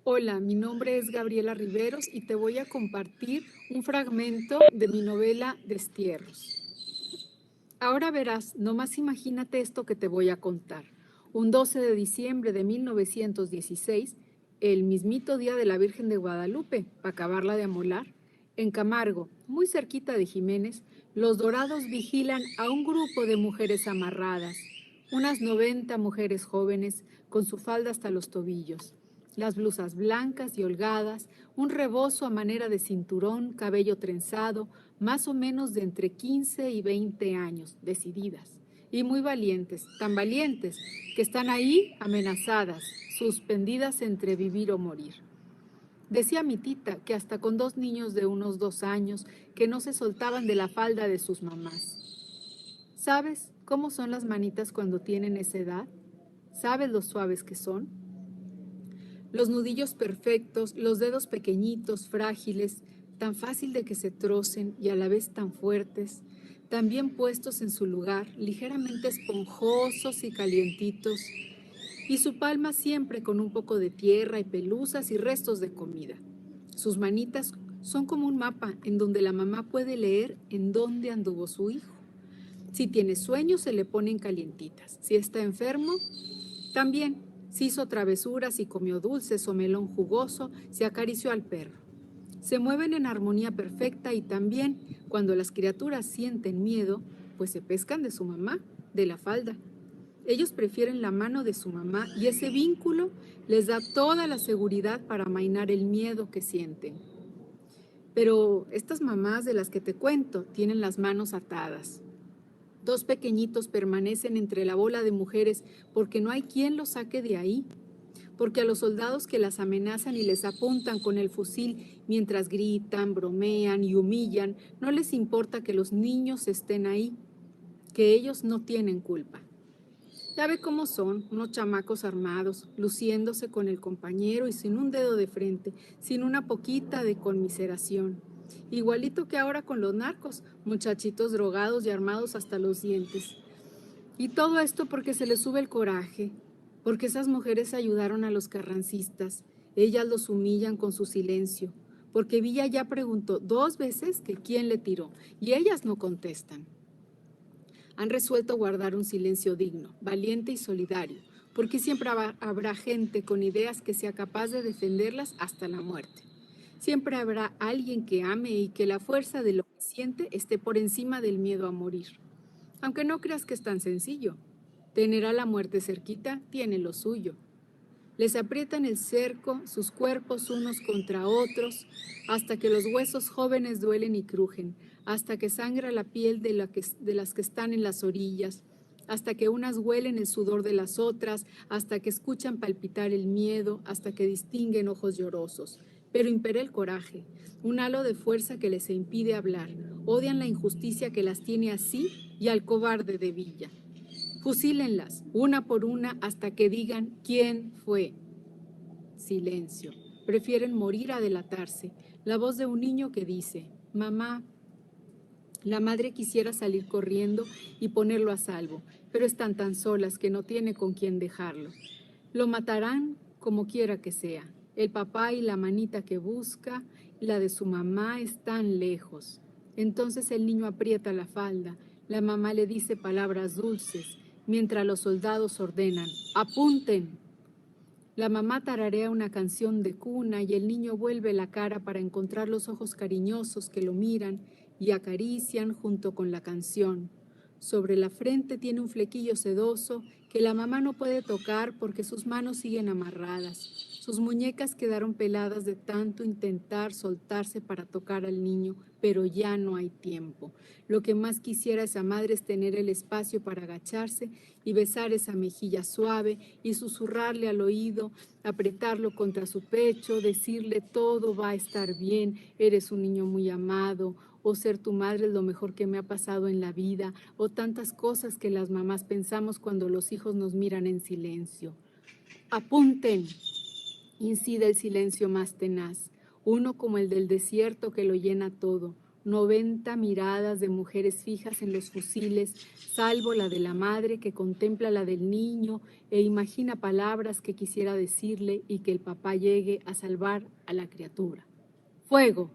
Hola, mi nombre es Gabriela Riveros y te voy a compartir un fragmento de mi novela Destierros. Ahora verás, nomás imagínate esto que te voy a contar. Un 12 de diciembre de 1916, el mismito día de la Virgen de Guadalupe, para acabarla de amolar, en Camargo, muy cerquita de Jiménez, los dorados vigilan a un grupo de mujeres amarradas, unas 90 mujeres jóvenes con su falda hasta los tobillos, las blusas blancas y holgadas, un rebozo a manera de cinturón, cabello trenzado, más o menos de entre 15 y 20 años, decididas y muy valientes, tan valientes que están ahí amenazadas, suspendidas entre vivir o morir. Decía mi tita que hasta con dos niños de unos 2 años que no se soltaban de la falda de sus mamás. ¿Sabes cómo son las manitas cuando tienen esa edad? ¿Sabes lo suaves que son? Los nudillos perfectos, los dedos pequeñitos, frágiles, tan fácil de que se trocen y a la vez tan fuertes, tan bien puestos en su lugar, ligeramente esponjosos y calientitos, y su palma siempre con un poco de tierra y pelusas y restos de comida. Sus manitas son como un mapa en donde la mamá puede leer en dónde anduvo su hijo. Si tiene sueño, se le ponen calientitas. Si está enfermo, también, si hizo travesuras y comió dulces o melón jugoso, se acarició al perro. Se mueven en armonía perfecta y también, cuando las criaturas sienten miedo, pues se pescan de su mamá, de la falda. Ellos prefieren la mano de su mamá y ese vínculo les da toda la seguridad para amainar el miedo que sienten. Pero estas mamás de las que te cuento tienen las manos atadas. Dos pequeñitos permanecen entre la bola de mujeres porque no hay quien los saque de ahí, porque a los soldados que las amenazan y les apuntan con el fusil mientras gritan, bromean y humillan, no les importa que los niños estén ahí, que ellos no tienen culpa. Ya ve cómo son, unos chamacos armados, luciéndose con el compañero y sin un dedo de frente, sin una poquita de conmiseración. Igualito que ahora con los narcos, muchachitos drogados y armados hasta los dientes. Y todo esto porque se les sube el coraje, porque esas mujeres ayudaron a los carrancistas, ellas los humillan con su silencio, porque Villa ya preguntó 2 veces que quién le tiró, y ellas no contestan. Han resuelto guardar un silencio digno, valiente y solidario, porque siempre habrá gente con ideas que sea capaz de defenderlas hasta la muerte. Siempre habrá alguien que ame y que la fuerza de lo que siente esté por encima del miedo a morir. Aunque no creas que es tan sencillo. Tener a la muerte cerquita tiene lo suyo. Les aprietan el cerco, sus cuerpos unos contra otros, hasta que los huesos jóvenes duelen y crujen, hasta que sangra la piel de las que están en las orillas, hasta que unas huelen el sudor de las otras, hasta que escuchan palpitar el miedo, hasta que distinguen ojos llorosos. Pero impera el coraje, un halo de fuerza que les impide hablar. Odian la injusticia que las tiene así y al cobarde de Villa. Fusílenlas, una por una, hasta que digan quién fue. Silencio. Prefieren morir a delatarse. La voz de un niño que dice, mamá. La madre quisiera salir corriendo y ponerlo a salvo, pero están tan solas que no tiene con quién dejarlo. Lo matarán como quiera que sea. El papá y la manita que busca, la de su mamá, están lejos. Entonces el niño aprieta la falda. La mamá le dice palabras dulces, mientras los soldados ordenan, ¡apunten! La mamá tararea una canción de cuna y el niño vuelve la cara para encontrar los ojos cariñosos que lo miran y acarician junto con la canción. Sobre la frente tiene un flequillo sedoso que la mamá no puede tocar porque sus manos siguen amarradas. Sus muñecas quedaron peladas de tanto intentar soltarse para tocar al niño, pero ya no hay tiempo. Lo que más quisiera esa madre es tener el espacio para agacharse y besar esa mejilla suave y susurrarle al oído, apretarlo contra su pecho, decirle todo va a estar bien, eres un niño muy amado, o ser tu madre es lo mejor que me ha pasado en la vida, o tantas cosas que las mamás pensamos cuando los hijos nos miran en silencio. Apunten, incide el silencio más tenaz, uno como el del desierto que lo llena todo, 90 miradas de mujeres fijas en los fusiles, salvo la de la madre que contempla la del niño e imagina palabras que quisiera decirle y que el papá llegue a salvar a la criatura. ¡Fuego!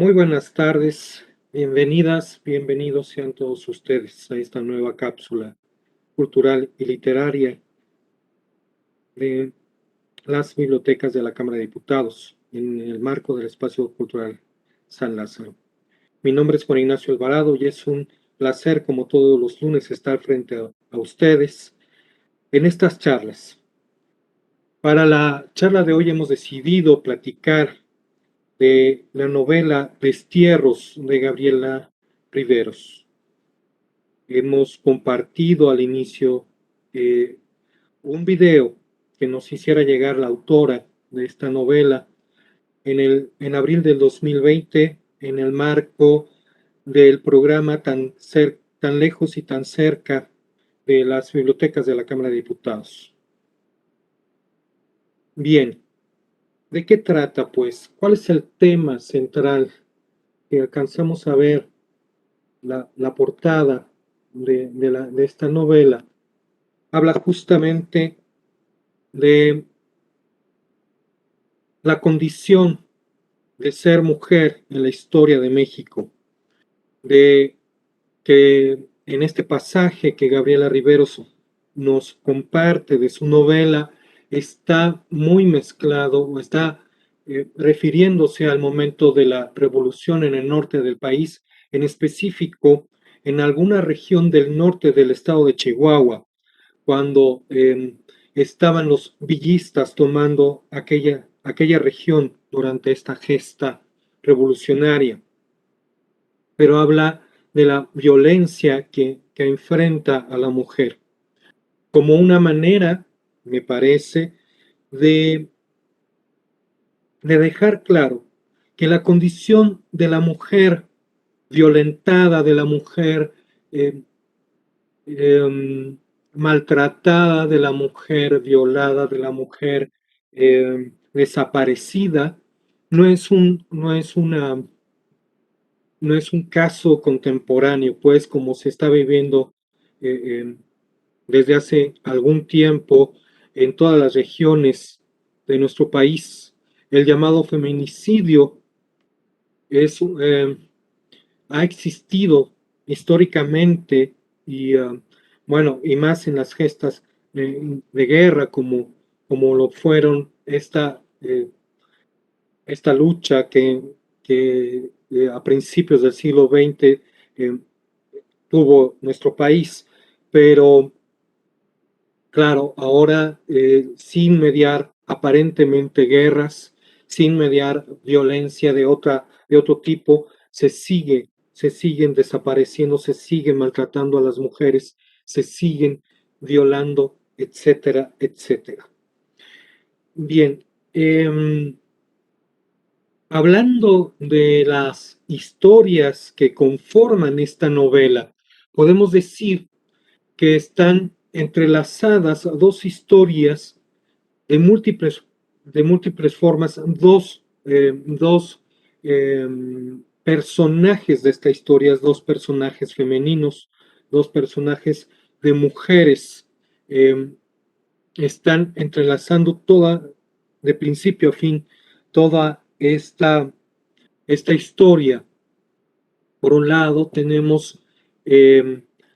Muy buenas tardes, bienvenidas, bienvenidos sean todos ustedes a esta nueva cápsula cultural y literaria de las bibliotecas de la Cámara de Diputados en el marco del Espacio Cultural San Lázaro. Mi nombre es Juan Ignacio Alvarado y es un placer, como todos los lunes, estar frente a ustedes en estas charlas. Para la charla de hoy hemos decidido platicar de la novela Destierros de Gabriela Riveros. Hemos compartido al inicio un video que nos hiciera llegar la autora de esta novela en abril del 2020 en el marco del programa tan lejos y tan cerca de las bibliotecas de la Cámara de Diputados. Bien, ¿de qué trata pues? ¿Cuál es el tema central que alcanzamos a ver la portada de esta novela? Habla justamente de la condición de ser mujer en la historia de México, de que en este pasaje que Gabriela Riveros nos comparte de su novela está muy mezclado o está refiriéndose al momento de la revolución en el norte del país, en específico en alguna región del norte del estado de Chihuahua, cuando estaban los villistas tomando aquella región durante esta gesta revolucionaria. Pero habla de la violencia que enfrenta a la mujer como una manera, me parece, de dejar claro que la condición de la mujer violentada, de la mujer eh, eh, maltratada, de la mujer violada, de la mujer desaparecida, no es un caso contemporáneo, pues como se está viviendo eh, desde hace algún tiempo en todas las regiones de nuestro país. El llamado feminicidio es ha existido históricamente y bueno, y más en las gestas de guerra como lo fueron esta lucha que a principios del siglo XX tuvo nuestro país, pero claro, ahora sin mediar aparentemente guerras, sin mediar violencia de otro tipo, se siguen desapareciendo, se siguen maltratando a las mujeres, se siguen violando, etcétera, etcétera. Bien, hablando de las historias que conforman esta novela, podemos decir que están entrelazadas dos historias de múltiples formas, dos personajes de esta historia, dos personajes femeninos, dos personajes de mujeres, eh, están entrelazando de principio a fin, toda esta historia. Por un lado tenemos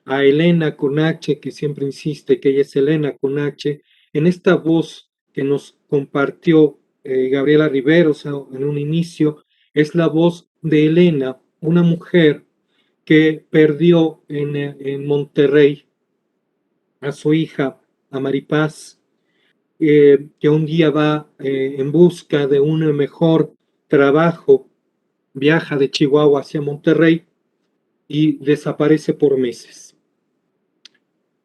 a Elena con H, que siempre insiste que ella es Elena con H, en esta voz que nos compartió Gabriela Riveros en un inicio, es la voz de Elena, una mujer que perdió en Monterrey a su hija, a Maripaz, que un día va en busca de un mejor trabajo, viaja de Chihuahua hacia Monterrey y desaparece por meses.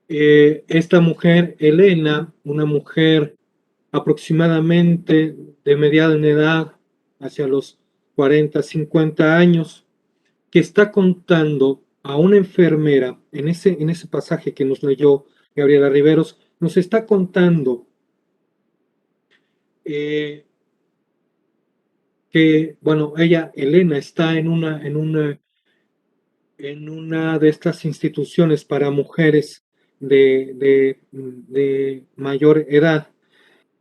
Esta mujer, Elena, una mujer aproximadamente de mediana edad, hacia los 40, 50 años, que está contando a una enfermera, en ese pasaje que nos leyó Gabriela Riveros, nos está contando eh, que, bueno, ella, Elena, está en una de estas instituciones para mujeres de mayor edad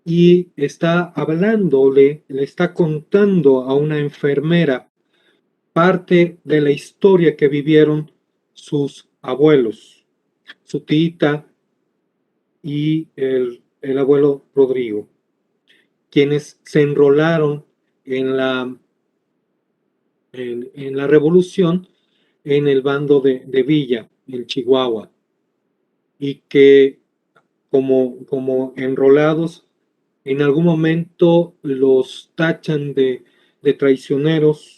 y está hablándole, le está contando a una enfermera parte de la historia que vivieron sus abuelos, su tita y el abuelo Rodrigo, quienes se enrolaron en la revolución en el bando de Villa, en Chihuahua, y que como enrolados, en algún momento los tachan de traicioneros,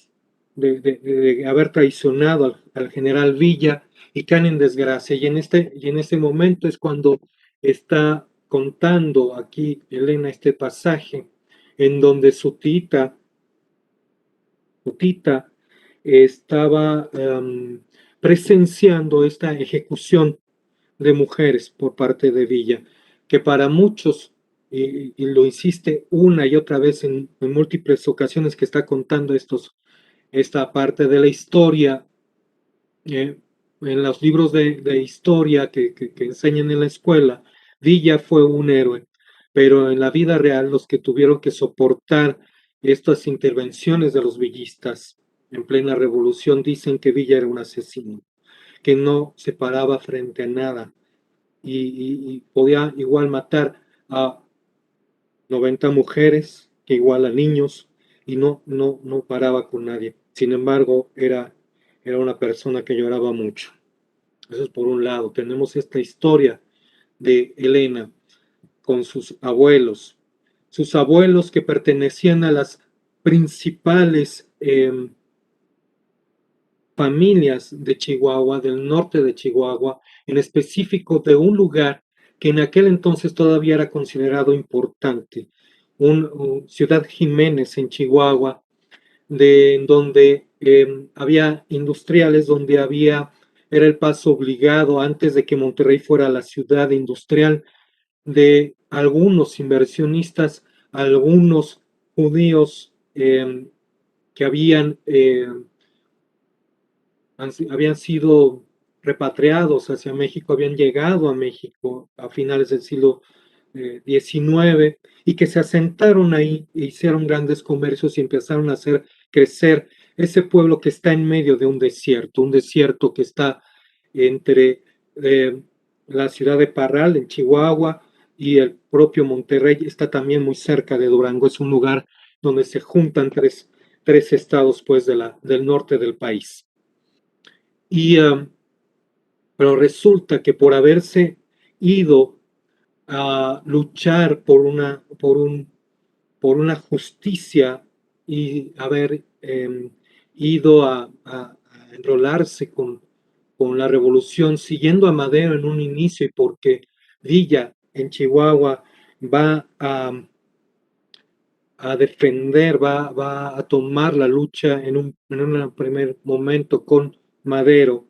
de haber traicionado al general Villa y caen en desgracia. Y en este momento es cuando está contando aquí Elena este pasaje en donde su tita estaba presenciando esta ejecución de mujeres por parte de Villa, que para muchos, y lo insiste una y otra vez en múltiples ocasiones que está contando esta parte de la historia, eh, en los libros de historia que enseñan en la escuela, Villa fue un héroe, pero en la vida real los que tuvieron que soportar estas intervenciones de los villistas en plena revolución dicen que Villa era un asesino, que no se paraba frente a nada y podía igual matar a 90 mujeres, que igual a niños, y no paraba con nadie. Sin embargo, era una persona que lloraba mucho. Eso es por un lado. Tenemos esta historia de Elena con sus abuelos que pertenecían a las principales familias de Chihuahua, del norte de Chihuahua, en específico de un lugar que en aquel entonces todavía era considerado importante, Ciudad Jiménez en Chihuahua, donde había industriales, era el paso obligado antes de que Monterrey fuera la ciudad industrial de algunos inversionistas, algunos judíos que habían sido repatriados hacia México, habían llegado a México a finales del siglo XIX y que se asentaron ahí, e hicieron grandes comercios y empezaron a hacer crecer ese pueblo que está en medio de un desierto que está entre la ciudad de Parral, en Chihuahua, y el propio Monterrey, está también muy cerca de Durango, es un lugar donde se juntan tres estados pues del norte del país. Pero resulta que por haberse ido a luchar por una justicia y haber ido a enrolarse con la revolución, siguiendo a Madero en un inicio y porque Villa en Chihuahua va a defender, va a tomar la lucha en un primer momento con Madero,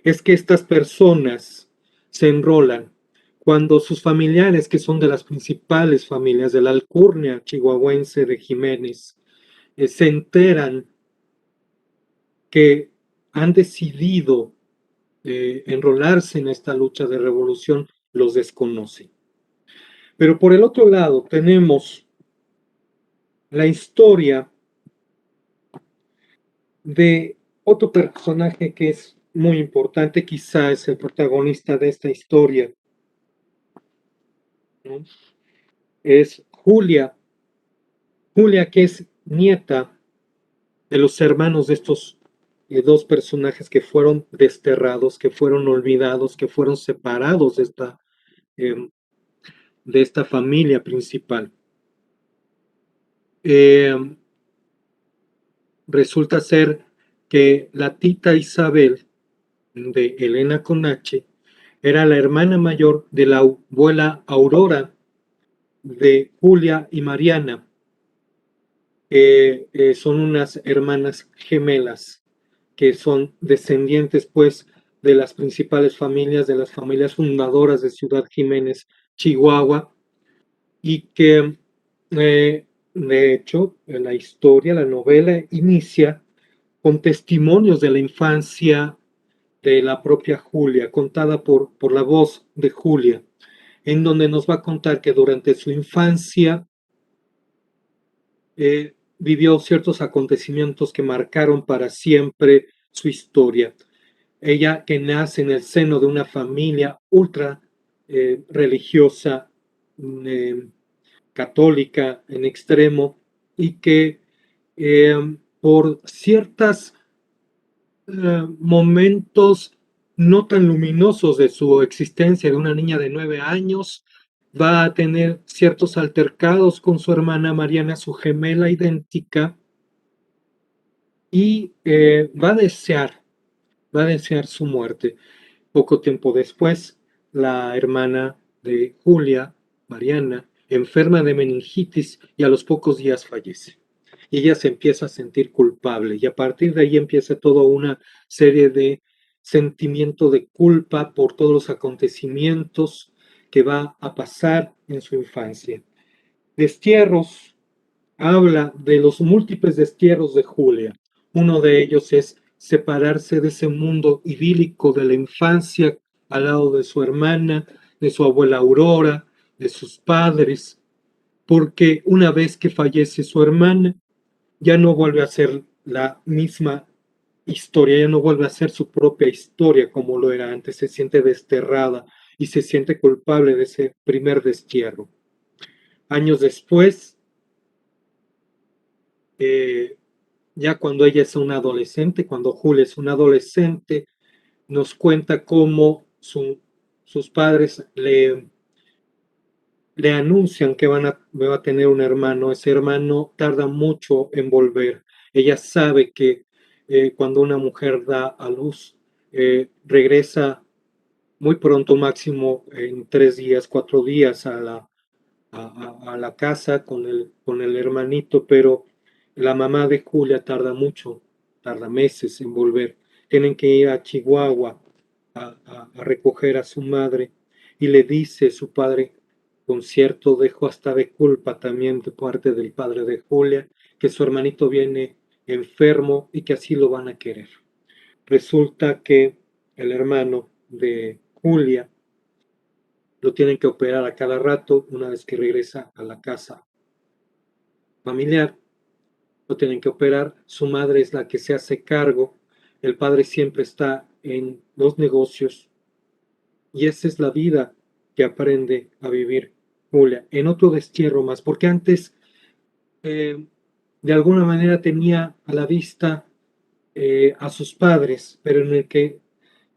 es que estas personas se enrolan cuando sus familiares, que son de las principales familias de la alcurnia chihuahuense de Jiménez, se enteran que han decidido enrolarse en esta lucha de revolución, los desconocen. Pero por el otro lado tenemos la historia de otro personaje que es muy importante, quizá es el protagonista de esta historia, ¿no? Es Julia, que es nieta de los hermanos de estos dos personajes que fueron desterrados, que fueron olvidados, que fueron separados de esta familia principal. Resulta ser que la tita Isabel, de Elena con H, era la hermana mayor de la abuela Aurora, de Julia y Mariana, son unas hermanas gemelas que son descendientes pues de las principales familias, de las familias fundadoras de Ciudad Jiménez, Chihuahua, y que de hecho la historia, la novela inicia con testimonios de la infancia de la propia Julia, contada por la voz de Julia, en donde nos va a contar que durante su infancia vivió ciertos acontecimientos que marcaron para siempre su historia. Ella, que nace en el seno de una familia ultra religiosa, eh, católica en extremo, y que por ciertos momentos no tan luminosos de su existencia de una niña de 9 años, va a tener ciertos altercados con su hermana Mariana, su gemela idéntica, y va a desear su muerte. Poco tiempo después, la hermana de Julia, Mariana, enferma de meningitis y a los pocos días fallece. Y ella se empieza a sentir culpable y a partir de ahí empieza toda una serie de sentimiento de culpa por todos los acontecimientos que va a pasar en su infancia. Destierros habla de los múltiples destierros de Julia. Uno de ellos es separarse de ese mundo idílico de la infancia al lado de su hermana, de su abuela Aurora, de sus padres, porque una vez que fallece su hermana, ya no vuelve a ser la misma historia, ya no vuelve a ser su propia historia como lo era antes, se siente desterrada y se siente culpable de ese primer destierro. Años después, ya cuando ella es una adolescente, cuando Julia es una adolescente, nos cuenta cómo sus padres le anuncian que va a tener un hermano. Ese hermano tarda mucho en volver. Ella sabe que cuando una mujer da a luz, regresa muy pronto, máximo en 3 días, 4 días a la casa con el hermanito, pero la mamá de Julia tarda mucho, tarda meses en volver. Tienen que ir a Chihuahua a recoger a su madre y le dice su padre, con cierto dejo hasta de culpa también de parte del padre de Julia, que su hermanito viene enfermo y que así lo van a querer. Resulta que el hermano de Julia lo tienen que operar a cada rato una vez que regresa a la casa familiar, lo tienen que operar, su madre es la que se hace cargo, el padre siempre está en los negocios y esa es la vida que aprende a vivir Julia, en otro destierro más, porque antes de alguna manera tenía a la vista a sus padres, pero en el que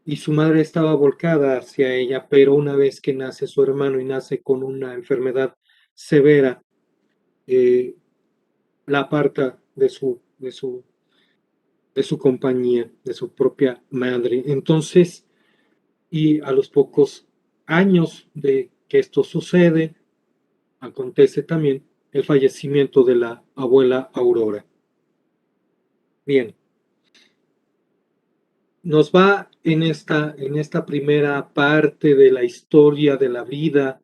y su madre estaba volcada hacia ella, pero una vez que nace su hermano y nace con una enfermedad severa, eh, la aparta de su compañía, de su propia madre. Entonces, y a los pocos años de que esto sucede, acontece también el fallecimiento de la abuela Aurora. Bien, nos va en esta primera parte de la historia de la vida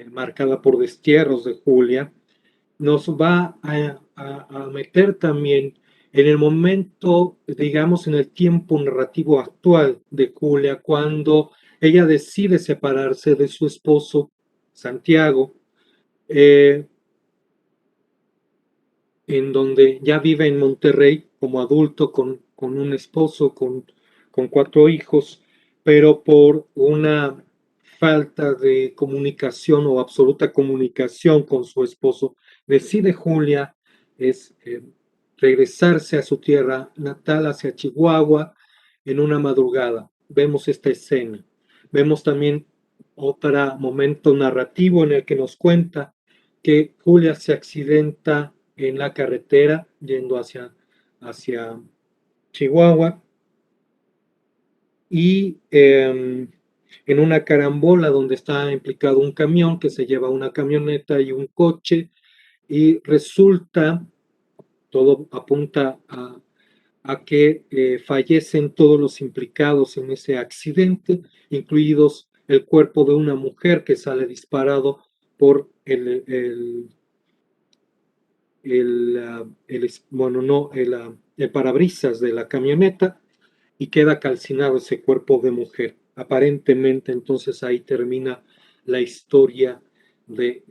marcada por destierros de Julia, nos va a meter también en el momento, digamos, en el tiempo narrativo actual de Julia, cuando ella decide separarse de su esposo, Santiago, eh, en donde ya vive en Monterrey como adulto con un esposo, con 4 hijos, pero por una falta de comunicación o absoluta comunicación con su esposo, decide Julia es regresarse a su tierra natal, hacia Chihuahua, en una madrugada. Vemos esta escena. Vemos también otro momento narrativo en el que nos cuenta que Julia se accidenta en la carretera yendo hacia Chihuahua y en una carambola donde está implicado un camión que se lleva una camioneta y un coche y resulta, todo apunta a que fallecen todos los implicados en ese accidente, incluidos el cuerpo de una mujer que sale disparado por bueno, no, el parabrisas de la camioneta y queda calcinado ese cuerpo de mujer. Aparentemente, entonces ahí termina la historia de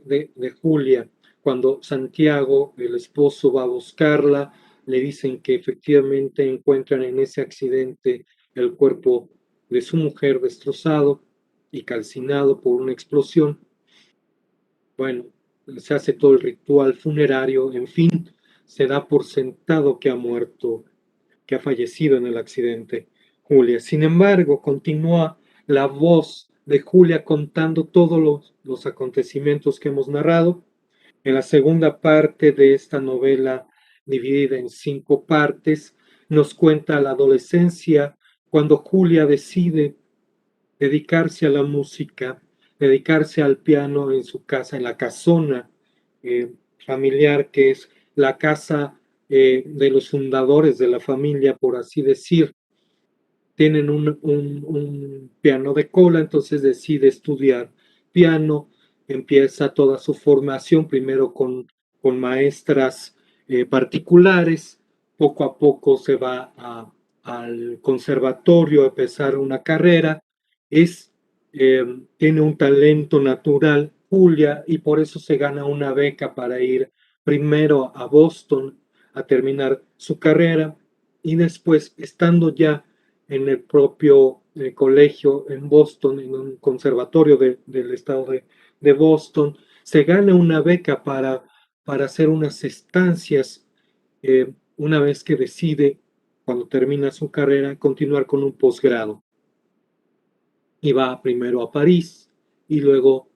Julia. Cuando Santiago, el esposo, va a buscarla, le dicen que efectivamente encuentran en ese accidente el cuerpo de su mujer destrozado y calcinado por una explosión. Bueno, se hace todo el ritual funerario, en fin, se da por sentado que ha muerto, que ha fallecido en el accidente Julia. Sin embargo, continúa la voz de Julia contando todos los acontecimientos que hemos narrado. En la segunda parte de esta novela, dividida en 5 partes, nos cuenta la adolescencia, cuando Julia decide dedicarse a la música, dedicarse al piano en su casa, en la casona familiar, que es la casa de los fundadores de la familia, por así decir. Tienen un piano de cola, entonces decide estudiar piano, empieza toda su formación, primero con maestras particulares, poco a poco se va al conservatorio a empezar una carrera, es, tiene un talento natural, Julia, y por eso se gana una beca para ir primero a Boston a terminar su carrera y después, estando ya en el propio colegio en Boston, en un conservatorio del estado de Boston, se gana una beca para hacer unas estancias una vez que decide, cuando termina su carrera, continuar con un posgrado. Y va primero a París y luego,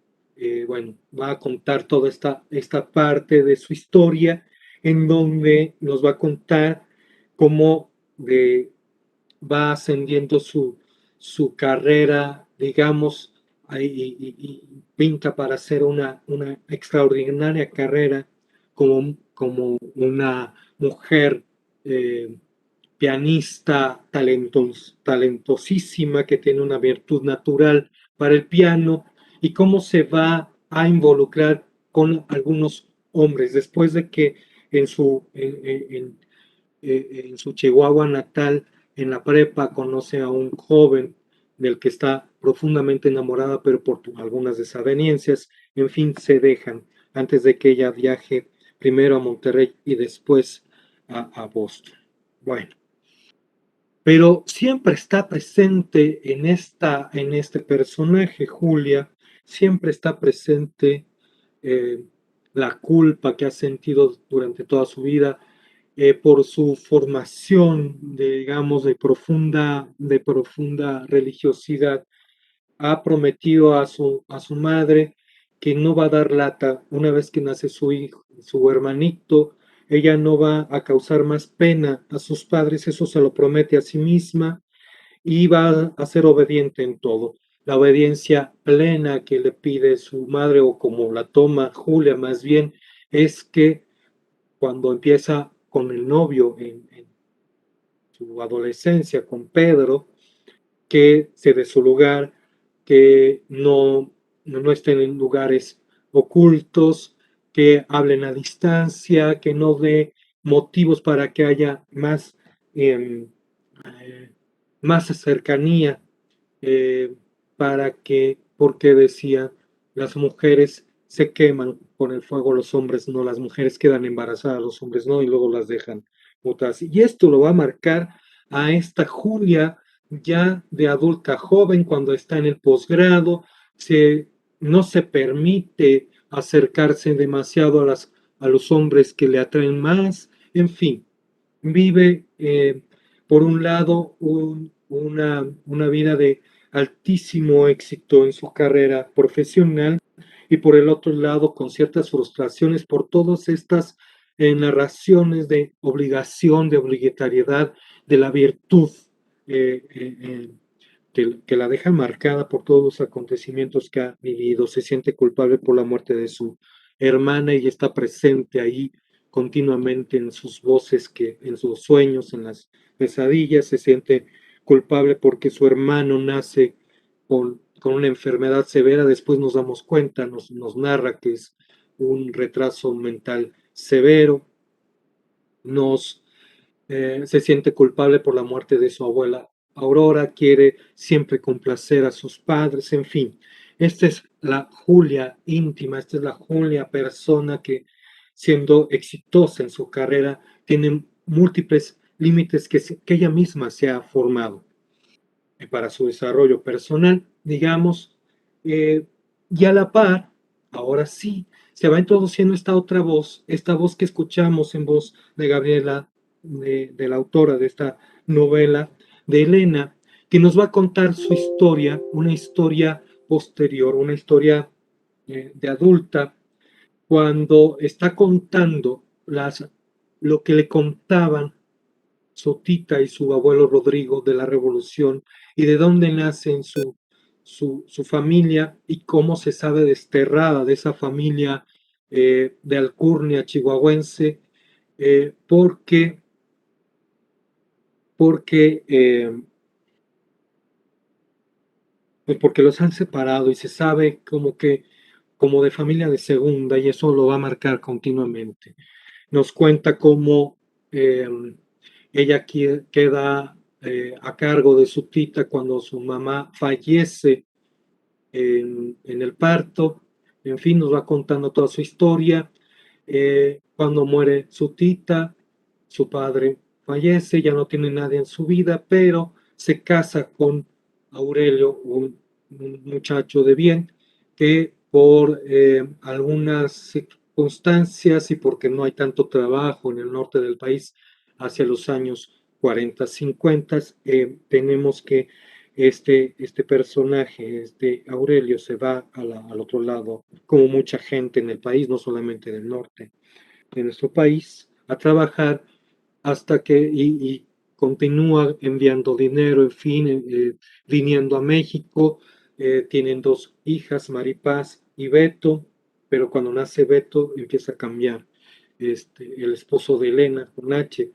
bueno, va a contar toda esta parte de su historia en donde nos va a contar cómo va ascendiendo su carrera, digamos, y pinta para hacer una extraordinaria carrera como una mujer pianista talentosísima que tiene una virtud natural para el piano y cómo se va a involucrar con algunos hombres después de que en su Chihuahua natal, en la prepa, conoce a un joven del que está profundamente enamorada, pero por algunas desavenencias, en fin, se dejan antes de que ella viaje primero a Monterrey y después a Boston. Bueno, pero siempre está presente en este personaje, Julia, siempre está presente eh, la culpa que ha sentido durante toda su vida por su formación, digamos, de profunda religiosidad. Ha prometido a su madre que no va a dar lata una vez que nace su hijo, su hermanito. Ella no va a causar más pena a sus padres, eso se lo promete a sí misma y va a ser obediente en todo. La obediencia plena que le pide su madre, o como la toma Julia más bien, es que cuando empieza con el novio en su adolescencia, con Pedro, que se dé su lugar, que no estén en lugares ocultos, que hablen a distancia, que no dé motivos para que haya eh, más cercanía, eh, porque decía, las mujeres se queman con el fuego, los hombres no, las mujeres quedan embarazadas, los hombres no, y luego las dejan botadas. Y esto lo va a marcar a esta Julia ya de adulta joven, cuando está en el posgrado, no se permite acercarse demasiado a los hombres que le atraen más, en fin, vive, por un lado, una vida de altísimo éxito en su carrera profesional y por el otro lado con ciertas frustraciones por todas estas narraciones de obligación, de obligatoriedad, de la virtud que la deja marcada por todos los acontecimientos que ha vivido. Se siente culpable por la muerte de su hermana y está presente ahí continuamente en sus voces, que en sus sueños, en las pesadillas. Se siente culpable porque su hermano nace con una enfermedad severa. Después nos damos cuenta, nos narra que es un retraso mental severo. Se siente culpable por la muerte de su abuela Aurora, quiere siempre complacer a sus padres, en fin. Esta es la Julia íntima, esta es la Julia persona que, siendo exitosa en su carrera, tiene múltiples límites que ella misma se ha formado para su desarrollo personal, digamos, eh, y a la par, ahora sí, se va introduciendo esta voz que escuchamos en voz de Gabriela, de la autora de esta novela, de Elena, que nos va a contar su historia, una historia posterior, una historia de adulta, cuando está contando lo que le contaban su tita y su abuelo Rodrigo de la Revolución y de dónde nace su familia y cómo se sabe desterrada de esa familia de alcurnia chihuahuense porque, porque, pues porque los han separado y se sabe como de familia de segunda y eso lo va a marcar continuamente. Nos cuenta cómo eh, ella queda a cargo de su tita cuando su mamá fallece en el parto. En fin, nos va contando toda su historia. Cuando muere su tita, su padre fallece, ya no tiene nadie en su vida, pero se casa con Aurelio, un muchacho de bien, que por algunas circunstancias y porque no hay tanto trabajo en el norte del país hacia los años 40, 50, tenemos que este personaje, este Aurelio, se va al otro lado, como mucha gente en el país, no solamente del norte de nuestro país, a trabajar hasta y continúa enviando dinero, en fin, viniendo a México. Tienen dos hijas, Maripaz y Beto, pero cuando nace Beto empieza a cambiar. El esposo de Elena, con H,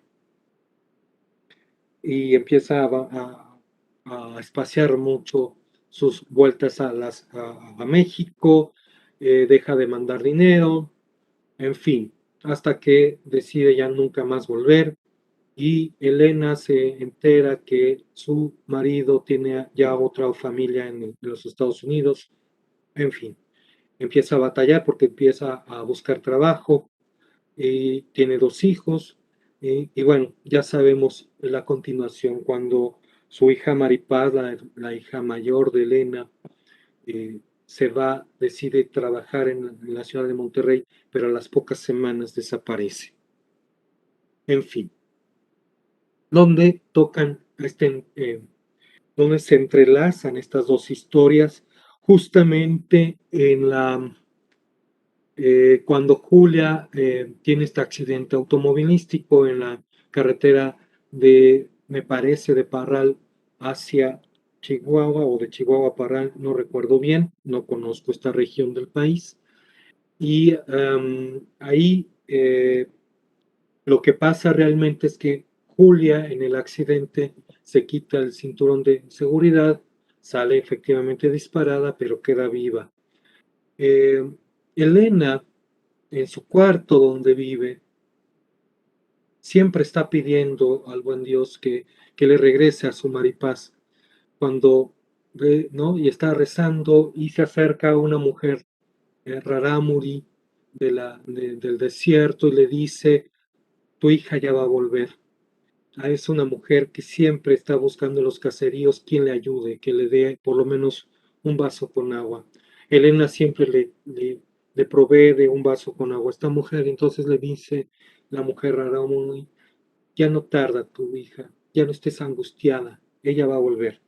y empieza a espaciar mucho sus vueltas a México, deja de mandar dinero, en fin, hasta que decide ya nunca más volver y Elena se entera que su marido tiene ya otra familia en los Estados Unidos, en fin, empieza a batallar porque empieza a buscar trabajo, y tiene dos hijos, y bueno, ya sabemos la continuación, cuando su hija Maripaz, la hija mayor de Elena, se va, decide trabajar en la ciudad de Monterrey, pero a las pocas semanas desaparece. En fin, donde tocan, donde se entrelazan estas dos historias, justamente cuando Julia tiene este accidente automovilístico en la carretera me parece, de Parral hacia Chihuahua o de Chihuahua a Parral, no recuerdo bien, no conozco esta región del país. Y ahí lo que pasa realmente es que Julia en el accidente se quita el cinturón de seguridad, sale efectivamente disparada, pero queda viva. Eh, Elena, en su cuarto donde vive, siempre está pidiendo al buen Dios que le regrese a su Maripaz. Cuando ve, ¿no? Y está rezando y se acerca a una mujer, Rarámuri, del desierto, y le dice, tu hija ya va a volver. Es una mujer que siempre está buscando en los caseríos quien le ayude, que le dé por lo menos un vaso con agua. Elena siempre le provee de un vaso con agua a esta mujer, entonces le dice la mujer Rarámuri, ya no tarda tu hija, ya no estés angustiada, ella va a volver.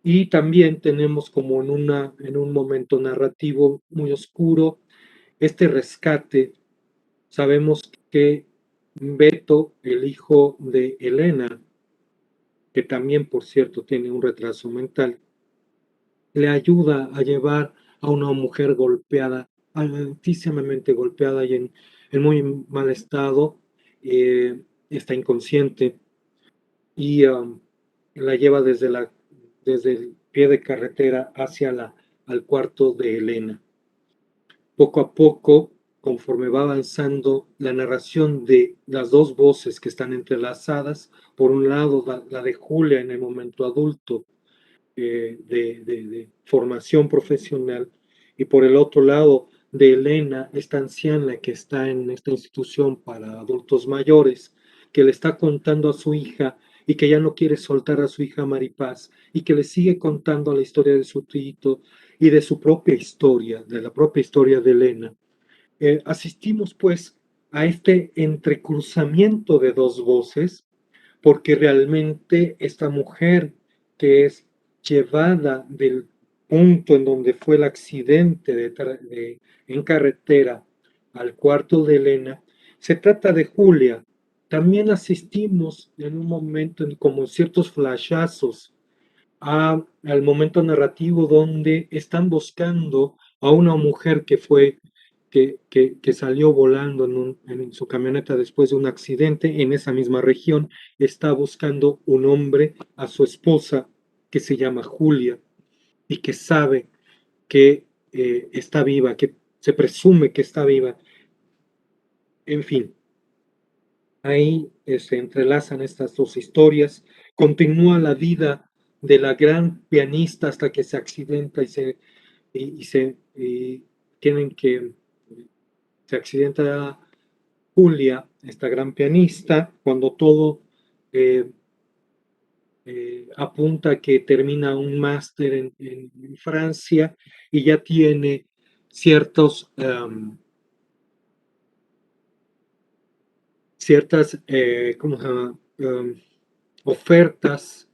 Y también tenemos como en un momento narrativo muy oscuro este rescate. Sabemos que Beto, el hijo de Elena, que también por cierto tiene un retraso mental, le ayuda a llevar a una mujer golpeada, altísimamente golpeada y en muy mal estado, está inconsciente y la lleva desde el pie de carretera hacia al cuarto de Elena. Poco a poco, conforme va avanzando la narración de las dos voces que están entrelazadas, por un lado la de Julia en el momento adulto, de formación profesional, y por el otro lado de Elena, esta anciana que está en esta institución para adultos mayores, que le está contando a su hija y que ya no quiere soltar a su hija Maripaz y que le sigue contando la historia de su tito y de su propia historia, de la propia historia de Elena. Asistimos pues a este entrecruzamiento de dos voces porque realmente esta mujer que es llevada del punto en donde fue el accidente en carretera al cuarto de Elena, se trata de Julia. También asistimos en un momento, como ciertos flashazos, al momento narrativo donde están buscando a una mujer que salió volando en su camioneta después de un accidente en esa misma región, está buscando un hombre a su esposa que se llama Julia y que sabe que está viva, que se presume que está viva. En fin, ahí se entrelazan estas dos historias. Continúa la vida de la gran pianista hasta que se accidenta y tienen que se accidenta Julia, esta gran pianista, cuando todo eh, apunta que termina un máster en Francia y ya tiene ciertos, ciertas ¿cómo se llama? Ofertas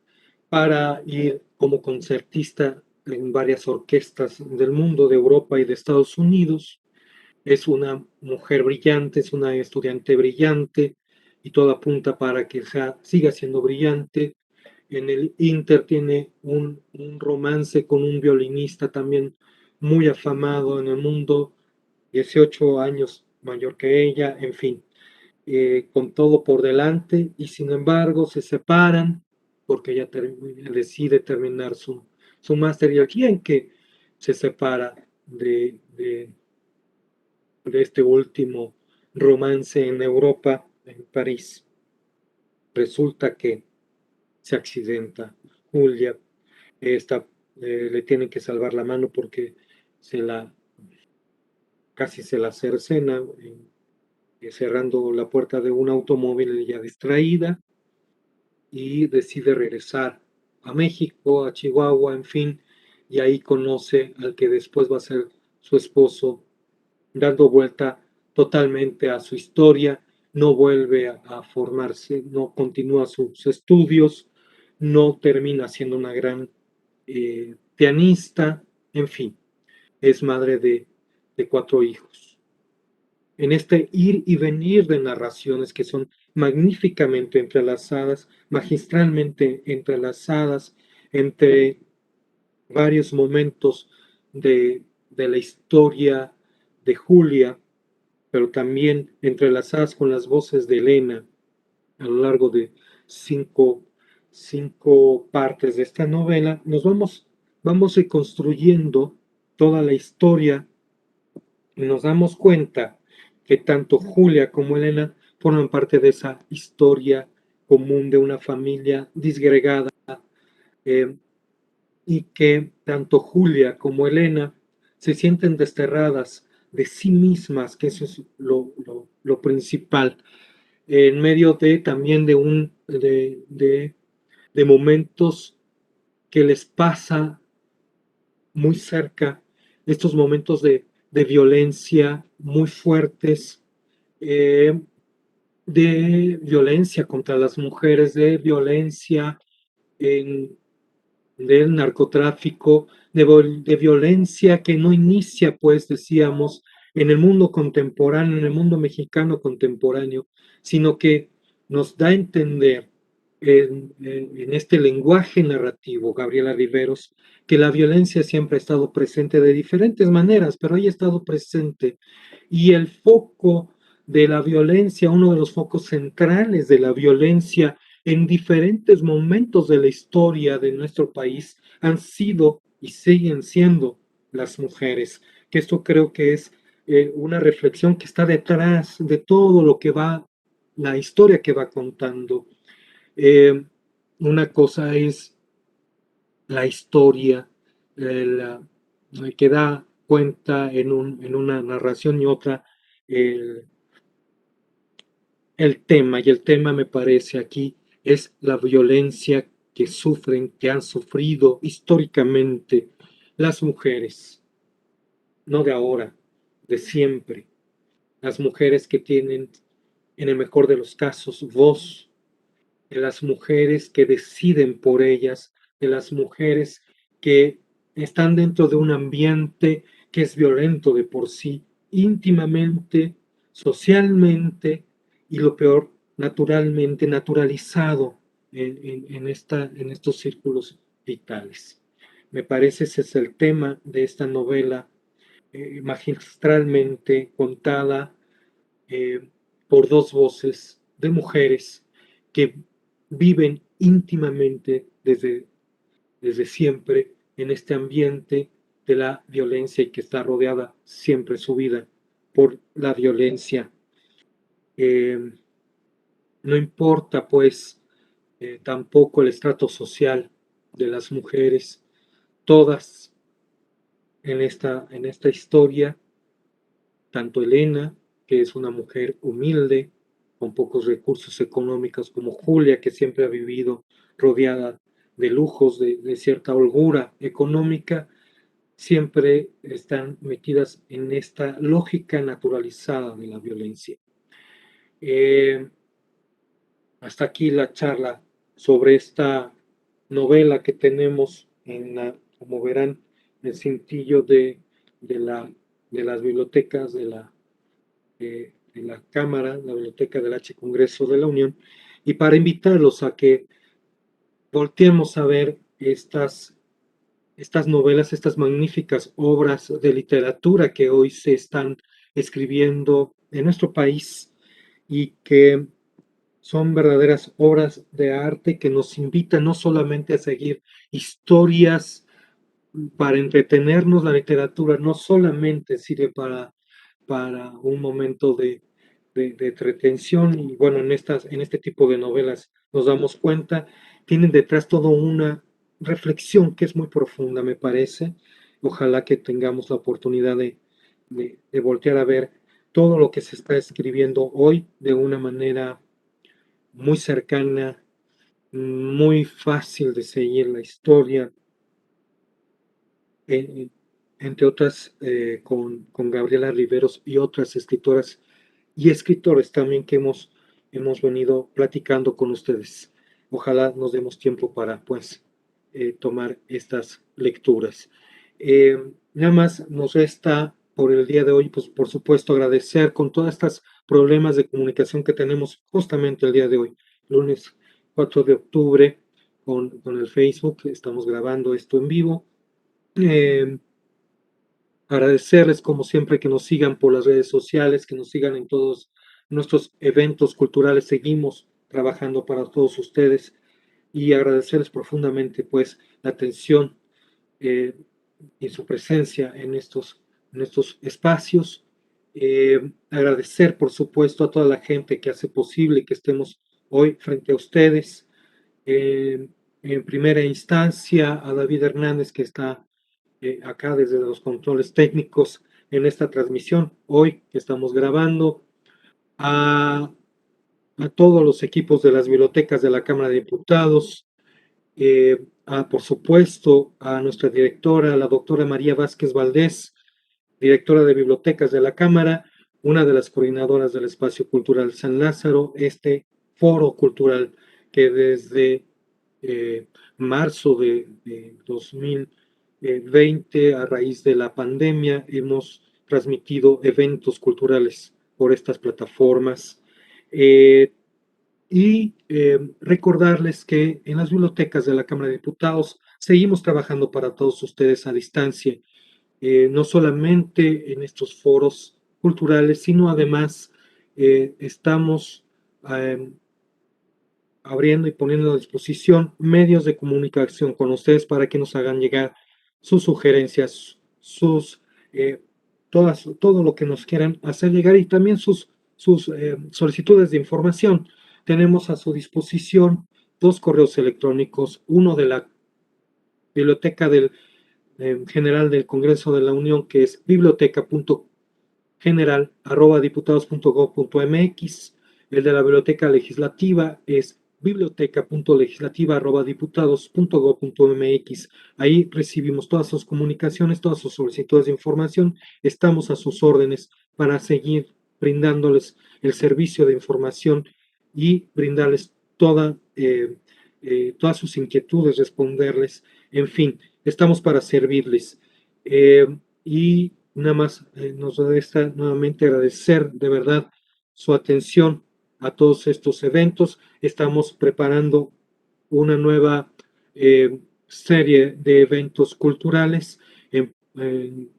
para ir como concertista en varias orquestas del mundo, de Europa y de Estados Unidos. Es una mujer brillante, es una estudiante brillante y todo apunta para que siga siendo brillante. En el Inter tiene un romance con un violinista también muy afamado en el mundo, 18 años mayor que ella, en fin, con todo por delante y sin embargo se separan porque ella decide terminar su máster y aquí en que se separa de este último romance en Europa, en París. Resulta que se accidenta Julia, esta, le tienen que salvar la mano porque se la, casi se la cercena, cerrando la puerta de un automóvil, ella distraída, y decide regresar a México, a Chihuahua, en fin, y ahí conoce al que después va a ser su esposo, dando vuelta totalmente a su historia, no vuelve a formarse, no continúa sus estudios, no termina siendo una gran pianista, en fin, es madre de 4 hijos. En este ir y venir de narraciones que son magníficamente entrelazadas, magistralmente entrelazadas entre varios momentos de la historia de Julia, pero también entrelazadas con las voces de Elena a lo largo de cinco, cinco partes de esta novela, vamos reconstruyendo toda la historia y nos damos cuenta que tanto Julia como Elena forman parte de esa historia común de una familia disgregada, eh, y que tanto Julia como Elena se sienten desterradas de sí mismas, que eso es lo principal, en medio de también de momentos que les pasa muy cerca, estos momentos de violencia muy fuertes, eh, de violencia contra las mujeres, de violencia en del narcotráfico, de violencia que no inicia, pues decíamos, en el mundo contemporáneo, en el mundo mexicano contemporáneo, sino que nos da a entender en este lenguaje narrativo, Gabriela Riveros, que la violencia siempre ha estado presente de diferentes maneras, pero ahí ha estado presente. Y el foco de la violencia, uno de los focos centrales de la violencia, en diferentes momentos de la historia de nuestro país han sido y siguen siendo las mujeres, que esto creo que es una reflexión que está detrás de todo lo que va, la historia que va contando. Eh, una cosa es la historia la, que da cuenta en una narración y otra el, el tema, y el tema me parece aquí es la violencia que sufren, que han sufrido históricamente las mujeres, no de ahora, de siempre. Las mujeres que tienen, en el mejor de los casos, voz, de las mujeres que deciden por ellas, de las mujeres que están dentro de un ambiente que es violento de por sí, íntimamente, socialmente y lo peor, naturalmente, naturalizado en estos círculos vitales. Me parece ese es el tema de esta novela magistralmente contada eh, por dos voces de mujeres que viven íntimamente desde siempre en este ambiente de la violencia y que está rodeada siempre su vida por la violencia. Eh, no importa pues tampoco el estrato social de las mujeres, todas en esta historia tanto Elena, que es una mujer humilde, con pocos recursos económicos, como Julia, que siempre ha vivido rodeada de lujos, de cierta holgura económica, siempre están metidas en esta lógica naturalizada de la violencia. Eh, Hasta aquí la charla sobre esta novela que tenemos en la, como verán, el cintillo de, la, de las bibliotecas de la Cámara, la Biblioteca del H Congreso de la Unión, y para invitarlos a que volteemos a ver estas novelas, estas magníficas obras de literatura que hoy se están escribiendo en nuestro país y que son verdaderas obras de arte que nos invitan no solamente a seguir historias para entretenernos, la literatura no solamente sirve para un momento de entretención y bueno, en este tipo de novelas nos damos cuenta, tienen detrás toda una reflexión que es muy profunda, me parece. Ojalá que tengamos la oportunidad de voltear a ver todo lo que se está escribiendo hoy de una manera muy cercana, muy fácil de seguir la historia, eh, entre otras con Gabriela Riveros y otras escritoras y escritores también que hemos venido platicando con ustedes. Ojalá nos demos tiempo para pues tomar estas lecturas. Nada más nos resta por el día de hoy, pues por supuesto agradecer con todos estos problemas de comunicación que tenemos justamente el día de hoy, lunes 4 de octubre, con el Facebook, estamos grabando esto en vivo. Eh, Agradecerles como siempre que nos sigan por las redes sociales, que nos sigan en todos nuestros eventos culturales. Seguimos trabajando para todos ustedes y agradecerles profundamente pues la atención eh, y su presencia en estos espacios. Agradecer por supuesto a toda la gente que hace posible que estemos hoy frente a ustedes. Eh, en primera instancia a David Hernández que está acá desde los controles técnicos en esta transmisión, hoy que estamos grabando, a, a todos los equipos de las bibliotecas de la Cámara de Diputados, por supuesto a nuestra directora, la doctora María Vázquez Valdés, directora de bibliotecas de la Cámara, una de las coordinadoras del Espacio Cultural San Lázaro, este foro cultural que desde marzo de 2020, a raíz de la pandemia, hemos transmitido eventos culturales por estas plataformas. Recordarles que en las bibliotecas de la Cámara de Diputados seguimos trabajando para todos ustedes a distancia, no solamente en estos foros culturales, sino además estamos eh, abriendo y poniendo a disposición medios de comunicación con ustedes para que nos hagan llegar sus sugerencias, eh, todo lo que nos quieran hacer llegar y también sus solicitudes de información. Tenemos a su disposición 2 correos electrónicos, uno de la Biblioteca General del Congreso de la Unión, que es biblioteca.general@diputados.gov.mx. El de la Biblioteca Legislativa es biblioteca.legislativa@diputados.gov.mx. Ahí recibimos todas sus comunicaciones, todas sus solicitudes de información. Estamos a sus órdenes para seguir brindándoles el servicio de información y brindarles todas sus inquietudes, responderles, en fin, estamos para servirles. Y nada más nos resta nuevamente agradecer de verdad su atención a todos estos eventos. Estamos preparando una nueva serie de eventos culturales. En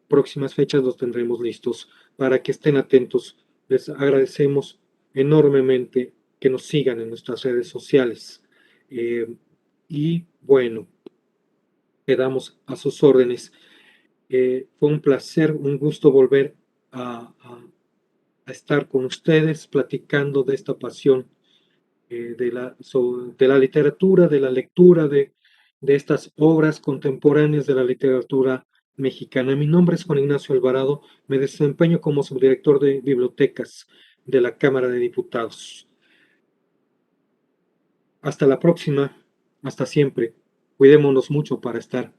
próximas fechas los tendremos listos para que estén atentos. Les agradecemos enormemente que nos sigan en nuestras redes sociales. Y bueno, quedamos a sus órdenes. Fue un placer, un gusto volver a estar con ustedes platicando de esta pasión de la literatura, de la lectura, de estas obras contemporáneas de la literatura mexicana. Mi nombre es Juan Ignacio Alvarado, me desempeño como subdirector de bibliotecas de la Cámara de Diputados. Hasta la próxima, hasta siempre. Cuidémonos mucho para estar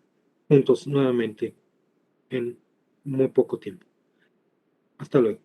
juntos nuevamente en muy poco tiempo. Hasta luego.